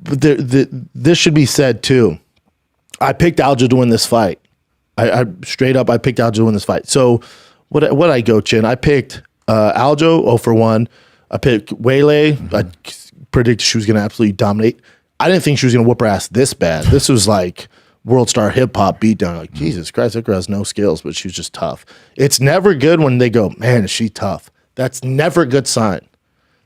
this should be said too. I picked Aljo to win this fight. I straight up, I picked Aljo to win this fight. So what I go, Chin? I picked Aljo 0-1. I picked Weili. I predicted she was going to absolutely dominate. I didn't think she was going to whoop her ass this bad. This was like world star hip hop beatdown. Like, Jesus Christ, that girl has no skills, but she was just tough. It's never good when they go, man, is she tough? That's never a good sign.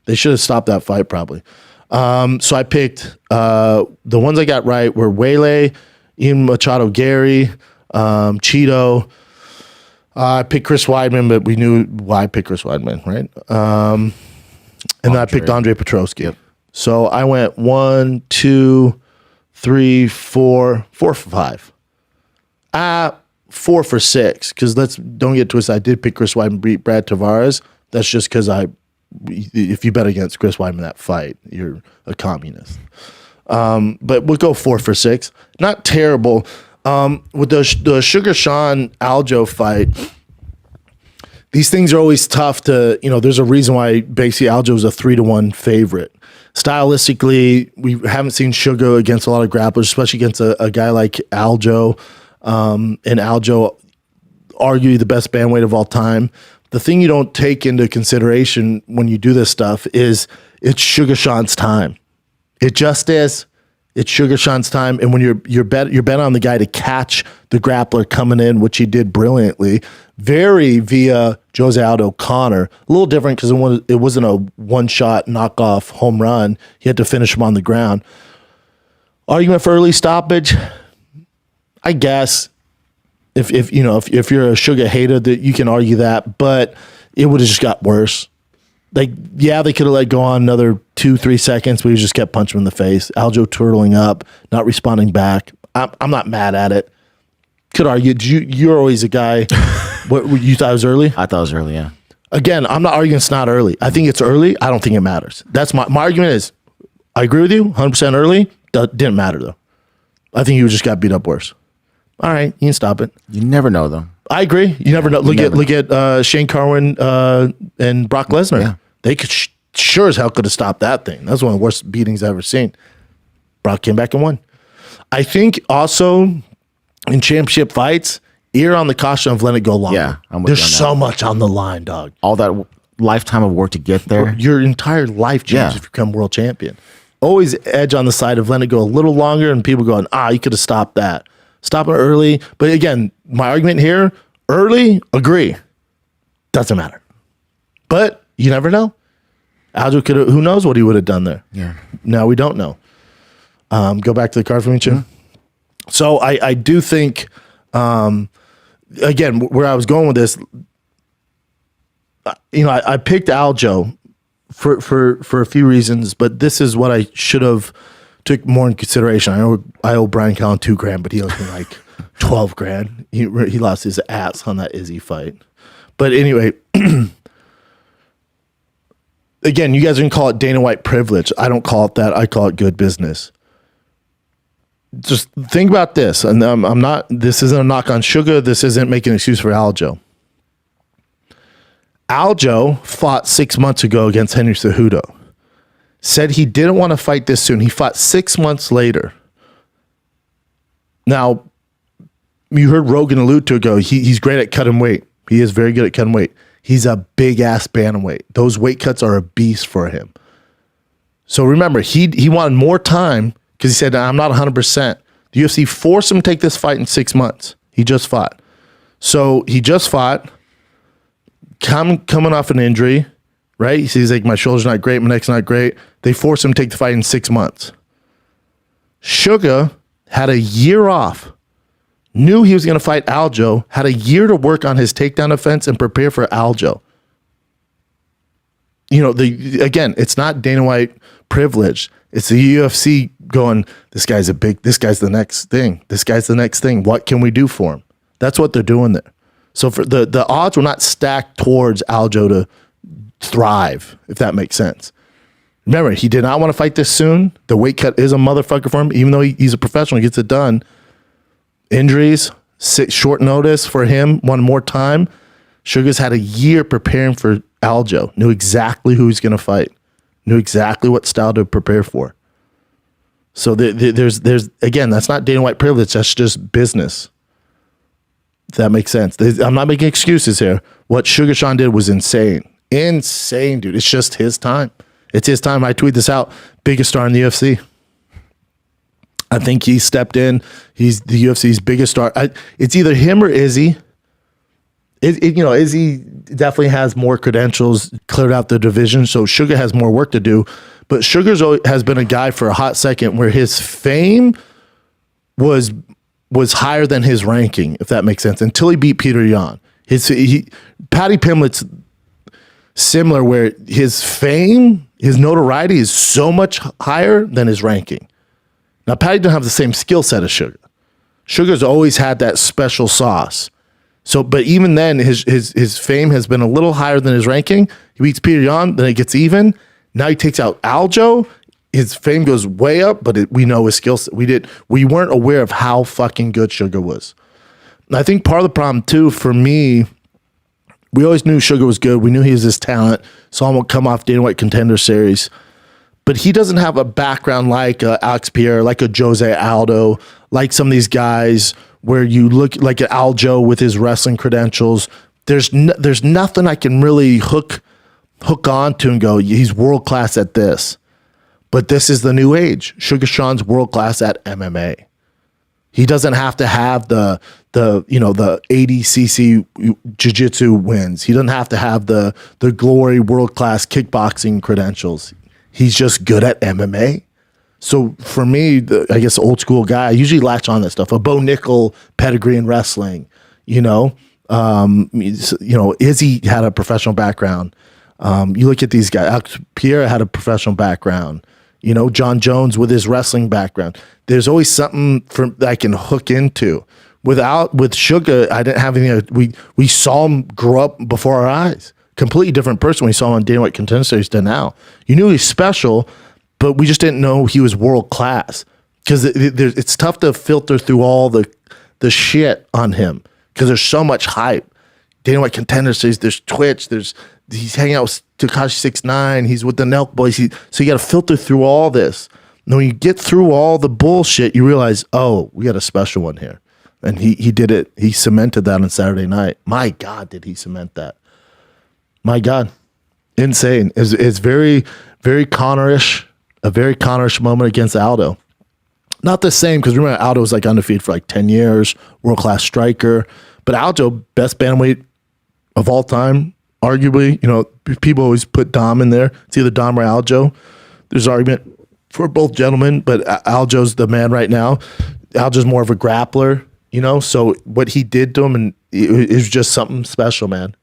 They should have stopped that fight probably. So I picked the ones I got right were Weili, Ian Machado, Gary, Cheeto. I picked Chris Weidman, but we knew why I picked Chris Weidman, right? And then I picked Andre Petroski. Yep. So I went 1, 2, 3, 4 for 5. 4 for 6, because don't get twisted. I did pick Chris Weidman beat Brad Tavares. That's just because if you bet against Chris Weidman that fight, you're a communist. But we'll go 4 for 6. Not terrible. With the Sugar Sean Aljo fight, these things are always tough to, there's a reason why basically Aljo is a 3-1 favorite. Stylistically, we haven't seen Sugar against a lot of grapplers, especially against a guy like Aljo. And Aljo, arguably the best bandweight of all time. The thing you don't take into consideration when you do this stuff is it's Sugar Sean's time. It just is. It's Sugar Sean's time, and when you're bet on the guy to catch the grappler coming in, which he did brilliantly, very via Jose Aldo Connor. A little different because it wasn't a one-shot knockoff home run. He had to finish him on the ground. Argument for early stoppage, I guess. If you're a Sugar hater, that you can argue that, but it would have just got worse. They could have let go on another 2-3 seconds, but he just kept punching him in the face. Aljo turtling up, not responding back. I'm not mad at it. Could argue. You're always a guy. What you thought it was early? I thought it was early. Yeah. Again, I'm not arguing it's not early. I think it's early. I don't think it matters. That's my argument is. I agree with you. 100% early. Didn't matter though. I think you just got beat up worse. All right, you can stop it. You never know though. I agree. You never know. Look at Shane Carwin and Brock Lesnar. Yeah. They could sure as hell could have stopped that thing. That's one of the worst beatings I've ever seen. Brock came back and won. I think also in championship fights, err on the caution of letting it go longer. Yeah, there's so much on the line, dog. All that lifetime of work to get there. Your entire life changes if you become world champion. Always edge on the side of letting it go a little longer, and people going, you could have stopped that. Stop it early. But again, my argument here, early, agree. Doesn't matter. But you never know. Aljo could have, who knows what he would have done there. Yeah. Now we don't know. Go back to the card for me, Jim. Mm-hmm. So I do think, again, where I was going with this, I picked Aljo for a few reasons, but this is what I should have took more in consideration. I owe Brian Callen $2,000, but he owes me like $12,000. He lost his ass on that Izzy fight. But anyway, again, you guys can call it Dana White privilege. I don't call it that. I call it good business. Just think about this, and I'm not. This isn't a knock on Sugar. This isn't making an excuse for Aljo. Aljo fought 6 months ago against Henry Cejudo. Said he didn't want to fight this soon. He fought 6 months later. Now, you heard Rogan allude to it go. He's great at cutting weight. He is very good at cutting weight. He's a big-ass bantamweight. Those weight cuts are a beast for him. So remember, he wanted more time because he said, I'm not 100%. The UFC forced him to take this fight in 6 months. He just fought. So he just fought, coming off an injury, right? He's like, my shoulder's not great, my neck's not great. They forced him to take the fight in 6 months. Sugar had a year off. Knew he was going to fight Aljo, had a year to work on his takedown defense and prepare for Aljo. Again, it's not Dana White privilege. It's the UFC going, this guy's the next thing. This guy's the next thing. What can we do for him? That's what they're doing there. So for the odds were not stacked towards Aljo to thrive, if that makes sense. Remember, he did not want to fight this soon. The weight cut is a motherfucker for him, even though he's a professional, he gets it done. Injuries, short notice for him, one more time. Sugar's had a year preparing for Aljo. Knew exactly who he's going to fight. Knew exactly what style to prepare for. So there's again, that's not Dana White privilege. That's just business. If that makes sense. I'm not making excuses here. What Sugar Sean did was insane. Insane, dude. It's just his time. It's his time. I tweet this out. Biggest star in the UFC. I think he stepped in. He's the UFC's biggest star. It's either him or Izzy. Izzy definitely has more credentials, cleared out the division, so Sugar has more work to do. But has been a guy for a hot second where his fame was higher than his ranking, if that makes sense, until he beat Peter Yan. Paddy Pimblett's similar, where his fame, his notoriety is so much higher than his ranking. Now, Paddy doesn't have the same skill set as Sugar. Sugar's always had that special sauce. So, but even then, his fame has been a little higher than his ranking. He beats Peter Yan, then it gets even. Now he takes out Aljo. His fame goes way up, but we know his skill set. We weren't aware of how fucking good Sugar was. And I think part of the problem too, for me, we always knew Sugar was good. We knew he was this talent. Saw him come off Dana White Contender Series. But he doesn't have a background like Alex Pierre, like a Jose Aldo, like some of these guys where you look like an Aljo with his wrestling credentials. There's nothing I can really hook on to and go, he's world class at this. But this is the new age. Sugar Sean's world class at MMA. He doesn't have to have the 80cc jiu-jitsu wins. He doesn't have to have the glory world class kickboxing credentials. He's just good at MMA. So for me, I guess old school guy, I usually latch on that stuff. A Bo Nickel pedigree in wrestling, Izzy had a professional background. You look at these guys. Alex Pierre had a professional background. John Jones with his wrestling background. There's always something that I can hook into. With Sugar, I didn't have anything. We saw him grow up before our eyes. Completely different person when we saw him on Dana White Contender Series to now. You knew he was special, but we just didn't know he was world class, because it's tough to filter through all the shit on him because there's so much hype. Dana White Contender Series, there's Twitch, he's hanging out with Tekashi 6ix9ine, he's with the Nelk Boys, so you got to filter through all this. And when you get through all the bullshit, you realize, oh, we got a special one here, and he did it. He cemented that on Saturday night. My God, did he cement that? My God, insane. It's very, very Connor-ish. A very Connor-ish moment against Aldo. Not the same, because remember, Aldo was like undefeated for like 10 years, world-class striker. But Aldo, best bantamweight of all time, arguably. People always put Dom in there. It's either Dom or Aljo. There's argument for both gentlemen, but Aljo's the man right now. Aljo's more of a grappler, So what he did to him, and it was just something special, man.